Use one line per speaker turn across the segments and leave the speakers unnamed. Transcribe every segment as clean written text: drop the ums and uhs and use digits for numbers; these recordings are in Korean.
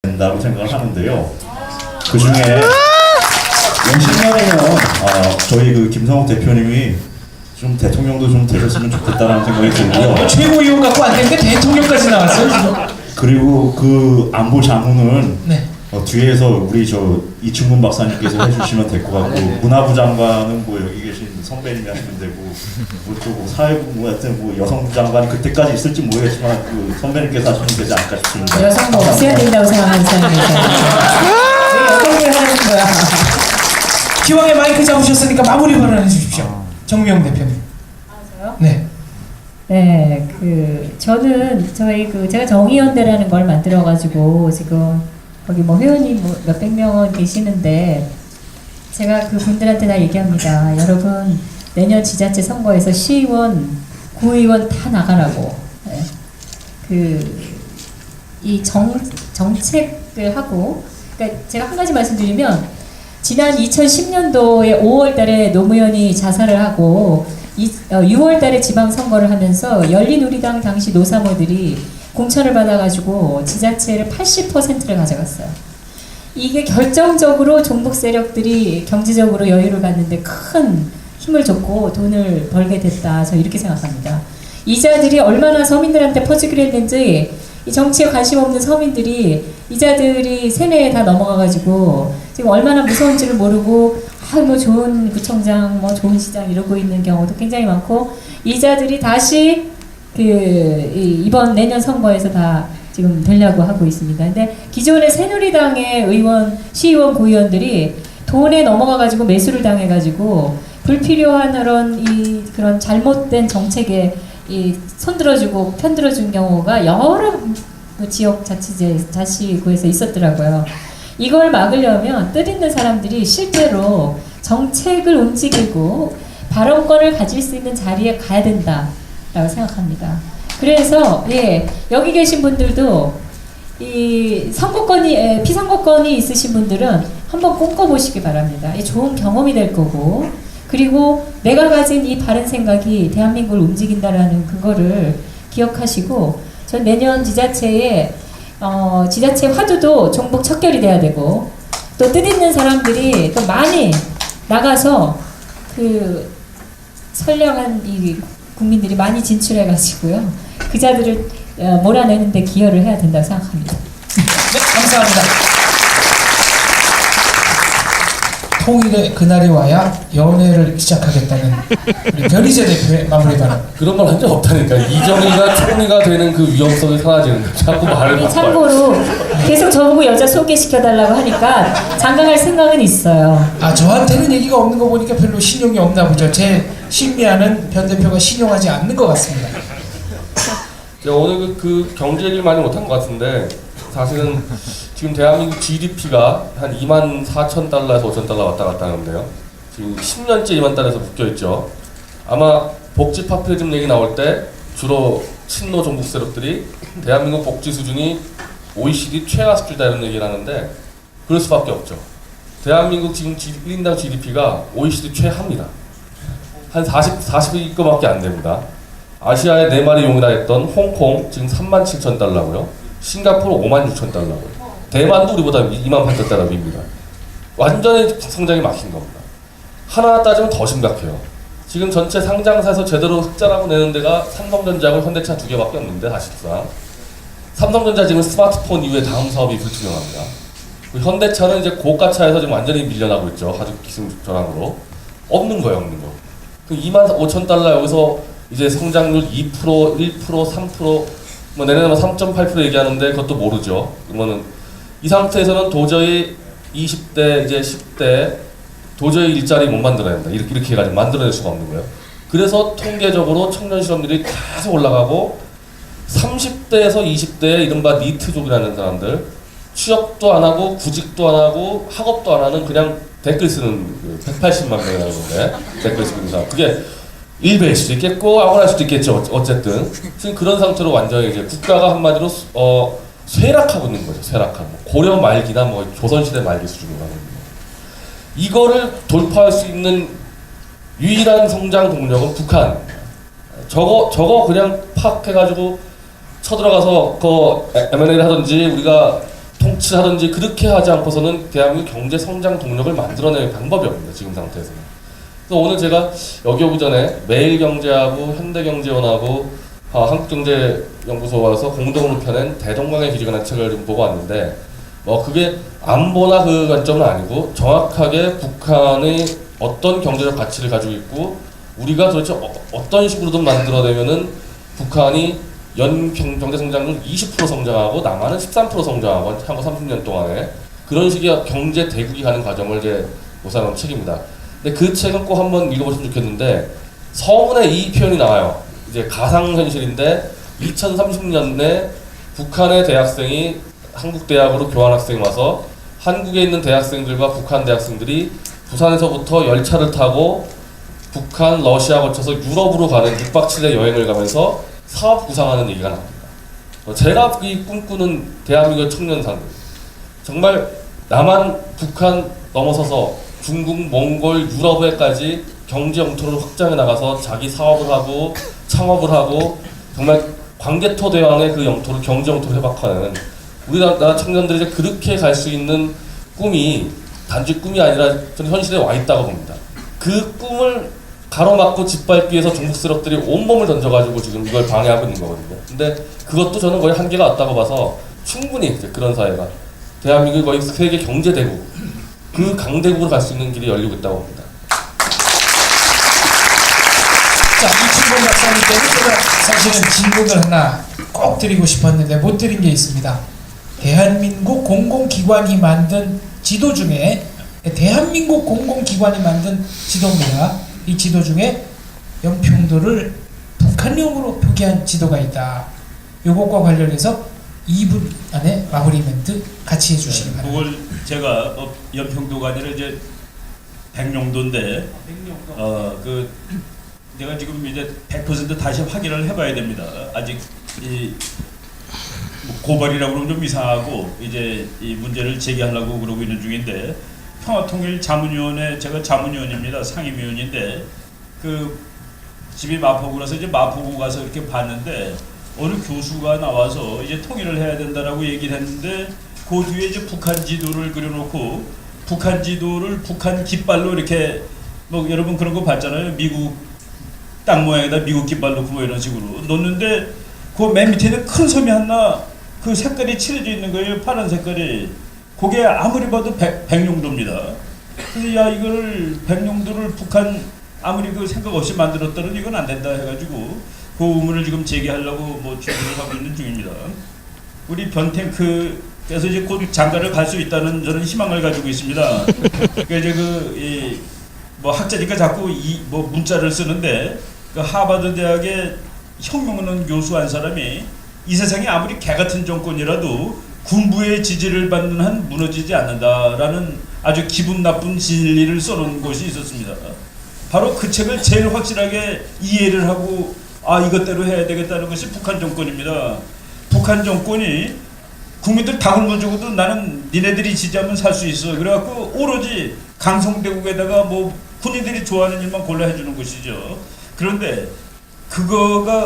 된다고 생각을 하는데요. 그 중에 연 10년이면 저희 그 김성욱 대표님이 좀 대통령도 좀 되셨으면 좋겠다라는 생각이 들고요.
최고위원 갖고 안 되는데 대통령까지 나왔어요 지금.
그리고 그 안보 자문은
네.
뒤에서 우리 이충근 박사님께서 해주시면 될 것 같고, 문화부 장관은 뭐 여기 계신 선배님이 하시면 되고, 또 사회부 하여튼 여성부 장관이 그때까지 있을지 모르겠지만 그 선배님께서 하시면 되지 않을까 싶습니다.
여성도 없애야 된다고 생각하는 사람이잖아요. 왜 여성을 하는 거야?
기왕에 마이크 잡으셨으니까 마무리 발언해 주십시오. 정미영 대표님.
맞아요?
네.
네, 저는 제가 정의연대라는 걸 만들어가지고 지금 거기 회원이 몇백 명은 계시는데, 제가 그 분들한테 다 얘기합니다. 여러분, 내년 지자체 선거에서 시의원, 구의원 다 나가라고. 네. 이 정책을 하고, 그러니까 제가 한 가지 말씀드리면, 지난 2010년도에 5월 달에 노무현이 자살을 하고, 6월 달에 지방선거를 하면서 열린우리당 당시 노사모들이 공천을 받아가지고 지자체를 80%를 가져갔어요. 이게 결정적으로 종북 세력들이 경제적으로 여유를 갖는데 큰 힘을 줬고 돈을 벌게 됐다. 저 이렇게 생각합니다. 이자들이 얼마나 서민들한테 퍼지기로 했는지, 이 정치에 관심 없는 서민들이 이자들이 세뇌에 다 넘어가가지고 지금 얼마나 무서운지를 모르고 좋은 구청장, 좋은 시장 이러고 있는 경우도 굉장히 많고, 이자들이 다시 이번 내년 선거에서 다 지금 되려고 하고 있습니다. 근데 기존의 새누리당의 의원, 시의원, 구의원들이 돈에 넘어가가지고 매수를 당해가지고 불필요한 그런 잘못된 정책에 손들어주고 편들어준 경우가 여러 지역 자치구에서 있었더라고요. 이걸 막으려면 뜻있는 사람들이 실제로 정책을 움직이고 발언권을 가질 수 있는 자리에 가야 된다라고 생각합니다. 그래서 여기 계신 분들도 이 피선거권이 있으신 분들은 한번 꿈꿔보시기 바랍니다. 좋은 경험이 될 거고, 그리고 내가 가진 이 바른 생각이 대한민국을 움직인다라는 그거를 기억하시고, 전 내년 지자체에 지자체 화두도 종북 척결이 돼야 되고, 또 뜻있는 사람들이 또 많이 나가서 선량한 이 국민들이 많이 진출해가지고요, 그 자들을 몰아내는데 기여를 해야 된다고 생각합니다.
네, 감사합니다. 통일의 그날이 와야 연애를 시작하겠다는 우리 변희재 대표의 마무리 발언.
그런 말 한 적 없다니까. 이정희가 총리가 되는 그 위험성이 사라지는 거야. 자꾸 말을 바꿔요.
참고로 계속 저보고 여자 소개시켜달라고 하니까 장가갈 생각은 있어요.
저한테는 얘기가 없는 거 보니까 별로 신용이 없나 보죠. 제 심리하는 변 대표가 신용하지 않는 것 같습니다.
제가 오늘 그 경제 얘기를 많이 못한 것 같은데, 사실은 지금 대한민국 GDP가 한 24,000달러에서 5,000달러 왔다 갔다 하는데요. 지금 10년째 2만 달러에서 묶여있죠. 아마 복지 파퓰리즘 얘기 나올 때 주로 친노 종북 세력들이 대한민국 복지 수준이 OECD 최하 수준이다 이런 얘기를 하는데, 그럴 수밖에 없죠. 대한민국 지금 1인당 GDP가 OECD 최하입니다. 한 40위권밖에 안 됩니다. 아시아의 4마리 용이라 했던 홍콩 지금 37,000달러고요. 싱가포르 56,000달러고요. 대만도 우리보다 28,000달러 위입니다. 완전히 성장이 막힌 겁니다. 하나 따지면 더 심각해요. 지금 전체 상장사에서 제대로 흑자라고 내는 데가 삼성전자하고 현대차 2개밖에 없는데, 사실상 삼성전자 지금 스마트폰 이후에 다음 사업이 불투명합니다. 현대차는 이제 고가차에서 지금 완전히 밀려나고 있죠. 아주 기승 전환으로. 없는 거예요, 없는 거. 25,000달러 여기서 이제 성장률 2%, 1%, 3%, 내년에 3.8% 얘기하는데 그것도 모르죠. 그러면은 이 상태에서는 도저히 20대, 이제 10대 도저히 일자리 못 만들어낸다. 이렇게 해가지고 만들어낼 수가 없는 거예요. 그래서 통계적으로 청년 실업률이 계속 올라가고, 30대에서 20대의 이른바 니트족이라는 사람들, 취업도 안 하고 구직도 안 하고 학업도 안 하는 그냥 댓글 쓰는 180만 명이라는 건데, 댓글 쓰는 사람. 그게 1배일 수도 있겠고 아무나 수도 있겠죠. 어쨌든 지금 그런 상태로 완전히 이제 국가가 한마디로 쇠락하고 있는 거죠. 쇠락하고 고려 말기나 조선시대 말기 수준으로 하는 거예요. 이거를 돌파할 수 있는 유일한 성장 동력은 북한. 저거 그냥 팍 해가지고 쳐들어가서 M&A를 하든지 우리가 조치하든지 그렇게 하지 않고서는 대한민국 경제 성장 동력을 만들어낼 방법이 없습니다. 지금 상태에서는. 그래서 오늘 제가 여기 오기 전에 매일경제하고 현대경제원하고 한국경제연구소와서 공동으로 펴낸 대동강의 길이 관한 책을 좀 보고 왔는데 그게 안보나 그 관점은 아니고 정확하게 북한의 어떤 경제적 가치를 가지고 있고 우리가 도대체 어떤 식으로든 만들어내면은 북한이 연 경제 성장률 20% 성장하고 남한은 13% 성장하고 향후 30년 동안에 그런 식의 경제 대국이 가는 과정을 이제 모사한 책입니다. 근데 그 책은 꼭 한번 읽어보시면 좋겠는데 서문에 이 표현이 나와요. 이제 가상현실인데 2030년에 북한의 대학생이 한국 대학으로 교환학생 와서 한국에 있는 대학생들과 북한 대학생들이 부산에서부터 열차를 타고 북한, 러시아 거쳐서 유럽으로 가는 6박 7일 여행을 가면서 사업 구상하는 얘기가 나옵니다. 제가 이 꿈꾸는 대한민국 청년상 정말 남한, 북한 넘어서서 중국, 몽골, 유럽에까지 경제 영토를 확장해 나가서 자기 사업을 하고 창업을 하고 정말 광개토 대왕의 그 영토를 경제 영토를 회복하는 우리나라 청년들이 이제 그렇게 갈 수 있는 꿈이 단지 꿈이 아니라 저는 현실에 와 있다고 봅니다. 그 꿈을 가로막고 짓밟기 위해서 중국 세력들이 온몸을 던져가지고 지금 이걸 방해하고 있는 거거든요. 근데 그것도 저는 거의 한계가 왔다고 봐서 충분히 이제 그런 사회가 대한민국이 거의 세계 경제 대국 그 강대국으로 갈 수 있는 길이 열리고 있다고 봅니다.
자, 이춘곤 박사님께는 제가 사실은 질문을 하나 꼭 드리고 싶었는데 못 드린 게 있습니다. 대한민국 공공기관이 만든 지도 중에 대한민국 공공기관이 만든 지도입니다. 이 지도 중에 연평도를 북한령으로 표기한 지도가 있다. 요것과 관련해서 2분 안에 마무리 멘트 같이 해주시기 바랍니다.
그걸 제가 연평도가 아니라 이제 백령도인데 내가 지금 이제 100% 다시 확인을 해봐야 됩니다. 아직 이 고발이라고 그러면 좀 이상하고 이제 이 문제를 제기하려고 그러고 있는 중인데 평화통일자문위원회 제가 자문위원입니다. 상임위원인데 그 집이 마포구라서 이제 마포구 가서 이렇게 봤는데 어느 교수가 나와서 이제 통일을 해야 된다라고 얘기를 했는데 그 뒤에 이제 북한 지도를 그려놓고 북한 지도를 북한 깃발로 이렇게 여러분 그런 거 봤잖아요. 미국 땅 모양에다 미국 깃발 놓고 이런 식으로 놓는데 그 맨 밑에는 큰 섬이 하나 그 색깔이 칠해져 있는 거예요. 파란 색깔이. 그게 아무리 봐도 백령도입니다. 그래서 야 이거를 백령도를 북한 아무리 그 생각 없이 만들었다는 이건 안 된다 해가지고 그 의문을 지금 제기하려고 준비를 하고 있는 중입니다. 우리 변탱크께서 이제 곧 장가를 갈 수 있다는 저는 희망을 가지고 있습니다. 그러니까 이제 학자니까 자꾸 문자를 쓰는데 그 하버드 대학의 혁명론 교수 한 사람이 이 세상에 아무리 개같은 정권이라도 군부의 지지를 받는 한 무너지지 않는다라는 아주 기분 나쁜 진리를 써놓은 곳이 있었습니다. 바로 그 책을 제일 확실하게 이해를 하고 이것대로 해야 되겠다는 것이 북한 정권입니다. 북한 정권이 국민들 다 굶어 죽어도 나는 니네들이 지지하면 살 수 있어. 그래갖고 오로지 강성대국에다가 군인들이 좋아하는 일만 골라 해주는 것이죠. 그런데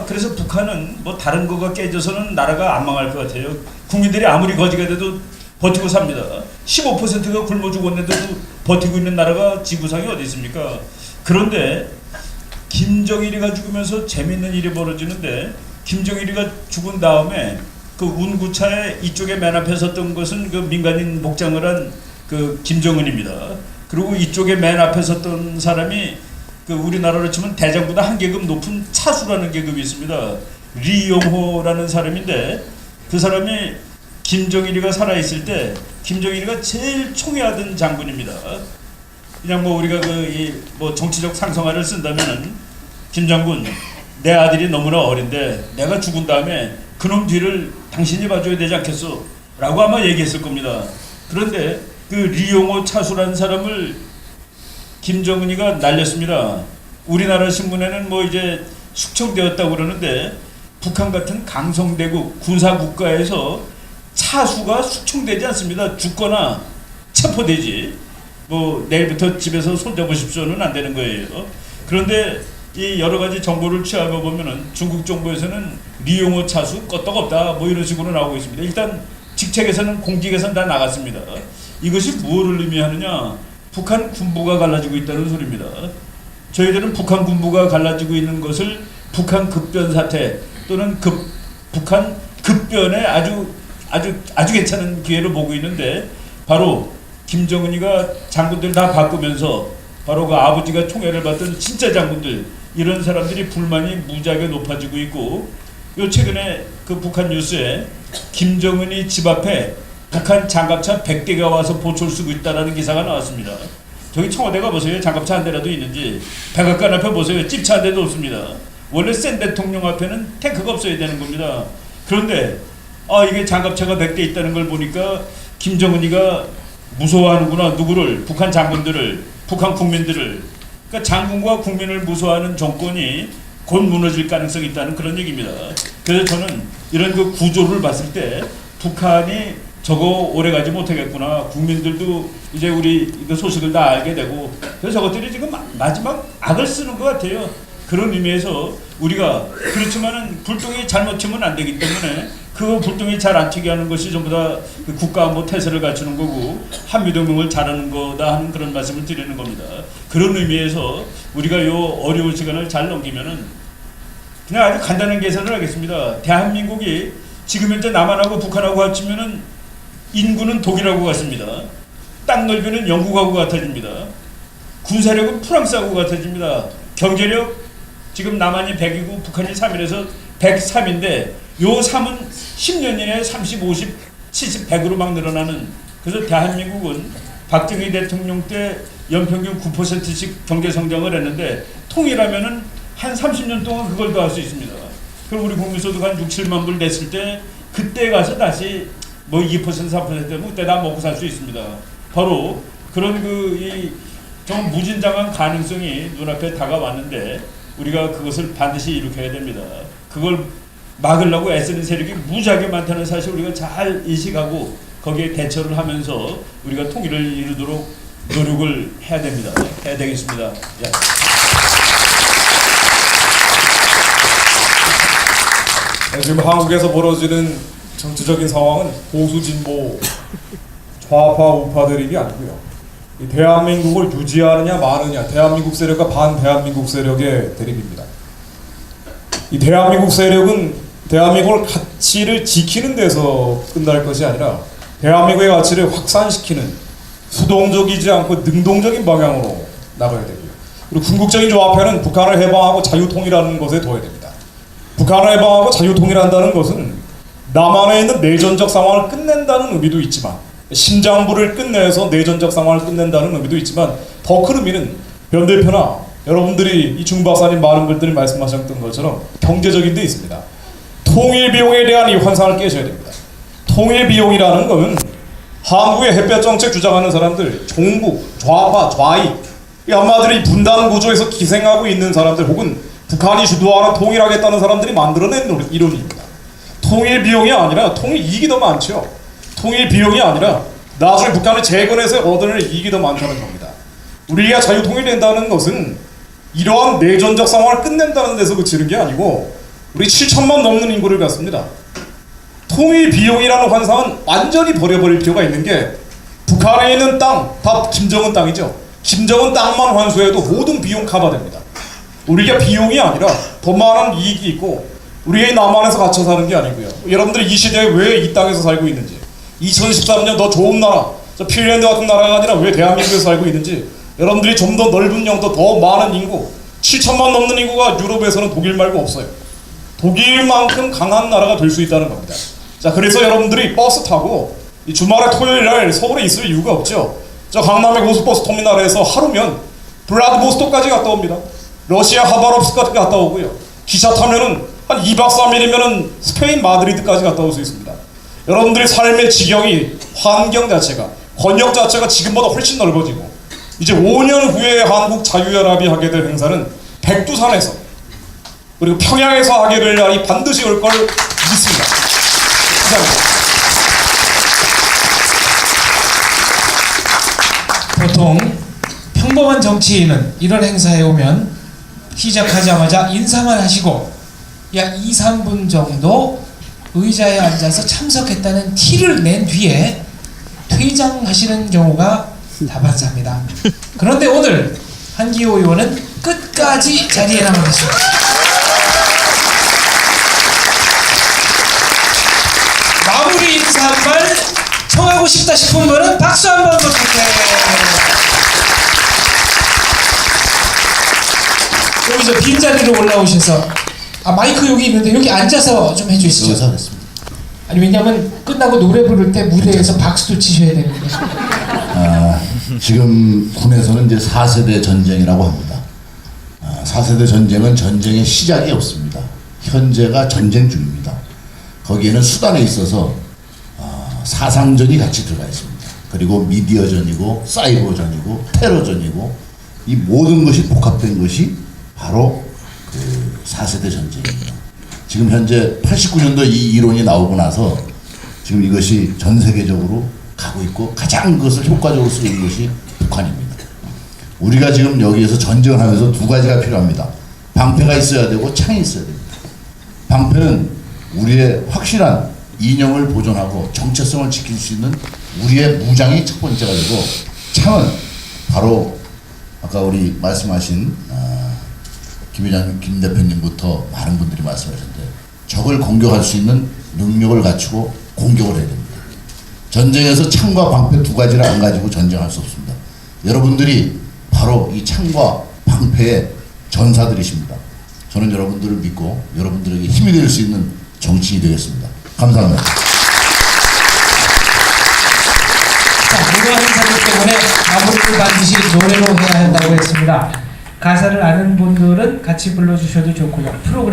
그래서 북한은 다른 거가 깨져서는 나라가 안 망할 것 같아요. 국민들이 아무리 거지가 돼도 버티고 삽니다. 15%가 굶어 죽었는데도 버티고 있는 나라가 지구상에 어디 있습니까? 그런데 김정일이가 죽으면서 재밌는 일이 벌어지는데 김정일이가 죽은 다음에 그 운구차에 이쪽에 맨 앞에 섰던 것은 그 민간인 복장을 한 그 김정은입니다. 그리고 이쪽에 맨 앞에 섰던 사람이 그 우리나라로 치면 대장보다 한 계급 높은 차수라는 계급이 있습니다. 리용호라는 사람인데 그 사람이 김정일이가 살아있을 때 김정일이가 제일 총애하던 장군입니다. 그냥 우리가 정치적 상성화를 쓴다면은 김 장군 내 아들이 너무나 어린데 내가 죽은 다음에 그놈 뒤를 당신이 봐줘야 되지 않겠소? 라고 아마 얘기했을 겁니다. 그런데 그 리용호 차수라는 사람을 김정은이가 날렸습니다. 우리나라 신문에는 이제 숙청되었다고 그러는데 북한 같은 강성대국 군사국가에서 차수가 숙청되지 않습니다. 죽거나 체포되지. 내일부터 집에서 손잡으십시오는 안 되는 거예요. 그런데 이 여러 가지 정보를 취하고 보면은 중국 정부에서는 리용호 차수 껐다가 없다 이런 식으로 나오고 있습니다. 일단 직책에서는 공직에서는 다 나갔습니다. 이것이 무엇을 의미하느냐? 북한 군부가 갈라지고 있다는 소리입니다. 저희들은 북한 군부가 갈라지고 있는 것을 북한 급변 사태 또는 북한 급변의 아주 괜찮은 기회로 보고 있는데, 바로 김정은이가 장군들 다 바꾸면서 바로 그 아버지가 총애를 받던 진짜 장군들, 이런 사람들이 불만이 무지하게 높아지고 있고, 요 최근에 그 북한 뉴스에 김정은이 집 앞에 북한 장갑차 100대가 와서 보초를 쓰고 있다라는 기사가 나왔습니다. 저기 청와대 가보세요. 장갑차 한 대라도 있는지. 백악관 앞에 보세요. 집차 한 대도 없습니다. 원래 센 대통령 앞에는 탱크가 없어야 되는 겁니다. 그런데 이게 장갑차가 100대 있다는 걸 보니까 김정은이가 무서워하는구나. 누구를? 북한 장군들을, 북한 국민들을. 그러니까 장군과 국민을 무서워하는 정권이 곧 무너질 가능성이 있다는 그런 얘기입니다. 그래서 저는 이런 그 구조를 봤을 때 북한이 저거 오래 가지 못하겠구나. 국민들도 이제 우리 그 소식을 다 알게 되고, 그래서 저것들이 지금 마지막 악을 쓰는 것 같아요. 그런 의미에서 우리가, 그렇지만은 불똥이 잘못 치면 안 되기 때문에 그 불똥이 잘 안 튀게 하는 것이 전부 다 그 국가 안보 태세를 갖추는 거고 한미동맹을 잘하는 거다 하는 그런 말씀을 드리는 겁니다. 그런 의미에서 우리가 요 어려운 시간을 잘 넘기면은 그냥 아주 간단한 계산을 하겠습니다. 대한민국이 지금 현재 남한하고 북한하고 합치면은 인구는 독일하고 같습니다. 땅 넓이는 영국하고 같아집니다. 군사력은 프랑스하고 같아집니다. 경제력 지금 남한이 100이고 북한이 3이라서 103인데 요 3은 10년 이내에 30, 50, 70, 100으로 막 늘어나는. 그래서 대한민국은 박정희 대통령 때 연평균 9%씩 경제 성장을 했는데 통일하면은 한 30년 동안 그걸 더 할 수 있습니다. 그럼 우리 국민소득 한 6, 7만 불 냈을 때 그때 가서 다시 뭐 2%, 3% 되면 그때 다 먹고 살 수 있습니다. 바로 그런 좀 무진장한 가능성이 눈앞에 다가왔는데 우리가 그것을 반드시 일으켜야 됩니다. 그걸 막으려고 애쓰는 세력이 무지하게 많다는 사실 우리가 잘 인식하고 거기에 대처를 하면서 우리가 통일을 이루도록 노력을 해야 됩니다. 해야 되겠습니다. 예.
지금 한국에서 벌어지는 정치적인 상황은 보수 진보 좌파 우파 대립이 아니고요. 이 대한민국을 유지하느냐 마느냐, 대한민국 세력과 반대한민국 세력의 대립입니다. 이 대한민국 세력은 대한민국을 가치를 지키는 데서 끝날 것이 아니라 대한민국의 가치를 확산시키는 수동적이지 않고 능동적인 방향으로 나가야 되고요. 그리고 궁극적인 조합에는 북한을 해방하고 자유통일하는 것에 둬야 됩니다. 북한을 해방하고 자유통일한다는 것은 남한에 있는 내전적 상황을 끝낸다는 의미도 있지만, 심장부를 끝내서 내전적 상황을 끝낸다는 의미도 있지만, 더 큰 의미는 변대표나 여러분들이 이충 박사님 많은 분들이 말씀하셨던 것처럼 경제적인 데 있습니다. 통일 비용에 대한 이 환상을 깨셔야 됩니다. 통일 비용이라는 것은 한국의 햇볕 정책 주장하는 사람들, 종북, 좌파, 좌익, 이 한마디로 분단 구조에서 기생하고 있는 사람들, 혹은 북한이 주도하는 통일하겠다는 사람들이 만들어낸 이론입니다. 통일 비용이 아니라 통일 이익이 더 많죠. 통일 비용이 아니라 나중에 북한을 재건해서 얻어낼 이익이 더 많다는 겁니다. 우리가 자유 통일된다는 것은 이러한 내전적 상황을 끝낸다는 데서 그치는 게 아니고, 우리 7천만 넘는 인구를 갖습니다. 통일 비용이라는 환상은 완전히 버려버릴 필요가 있는 게, 북한에 있는 땅 다 김정은 땅이죠. 김정은 땅만 환수해도 모든 비용 커버됩니다. 우리가 비용이 아니라 더 많은 이익이 있고, 우리가 남한에서 갇혀 사는 게 아니고요. 여러분들이 이 시대에 왜 이 땅에서 살고 있는지, 2013년 더 좋은 나라, 저 핀란드 같은 나라가 아니라 왜 대한민국에서 살고 있는지, 여러분들이 좀 더 넓은 영토, 더 많은 인구, 7천만 넘는 인구가 유럽에서는 독일 말고 없어요. 독일만큼 강한 나라가 될 수 있다는 겁니다. 자, 그래서 여러분들이 버스 타고 이 주말에 토요일날 서울에 있을 이유가 없죠. 저 강남의 고속버스 터미널에서 하루면 블라디보스토크까지 갔다 옵니다. 러시아 하바롭스크까지 갔다 오고요. 기차 타면은 한 2박 3일이면은 스페인 마드리드까지 갔다 올 수 있습니다. 여러분들의 삶의 지경이, 환경 자체가, 권역 자체가 지금보다 훨씬 넓어지고, 이제 5년 후에 한국 자유연합이 하게 될 행사는 백두산에서 그리고 평양에서 하게 될 날이 반드시 올 걸 믿습니다. 감사합니다.
보통 평범한 정치인은 이런 행사에 오면 시작하자마자 인사만 하시고 약 2, 3분 정도 의자에 앉아서 참석했다는 티를 낸 뒤에 퇴장하시는 경우가 다반사입니다. 그런데 오늘 한기호 의원은 끝까지 자리에 남아 계십니다. 마무리 인사 한 말 청하고 싶다 싶은 분은 박수 한번 부탁드려요. 여기서 빈자리로 올라오셔서 마이크 여기 있는데 여기 앉아서 좀 해주시죠.
여기서 하겠습니다.
아니 왜냐면 끝나고 노래 부를 때 무대에서 박수도 치셔야 되는데.
지금 군에서는 이제 4세대 전쟁이라고 합니다. 4세대 전쟁은 전쟁의 시작이 없습니다. 현재가 전쟁 중입니다. 거기에는 수단에 있어서 사상전이 같이 들어가 있습니다. 그리고 미디어전이고 사이버전이고 테러전이고 이 모든 것이 복합된 것이 바로 그 4세대 전쟁입니다. 지금 현재 89년도 이 이론이 나오고 나서 지금 이것이 전 세계적으로 가고 있고 가장 그것을 효과적으로 쓰고 있는 것이 북한입니다. 우리가 지금 여기에서 전쟁을 하면서 두 가지가 필요합니다. 방패가 있어야 되고 창이 있어야 됩니다. 방패는 우리의 확실한 이념을 보존하고 정체성을 지킬 수 있는 우리의 무장이 첫 번째가 되고, 창은 바로 아까 우리 말씀하신 김 회장님, 김 대표님부터 많은 분들이 말씀하셨는데 적을 공격할 수 있는 능력을 갖추고 공격을 해야 됩니다. 전쟁에서 창과 방패 두 가지를 안 가지고 전쟁할 수 없습니다. 여러분들이 바로 이 창과 방패의 전사들이십니다. 저는 여러분들을 믿고 여러분들에게 힘이 될 수 있는 정치인이 되겠습니다. 감사합니다.
자, 이러한 사실 때문에 마무리를 반드시 노래로 해야 한다고 했습니다. 가사를 아는 분들은 같이 불러주셔도 좋고요. 프로그램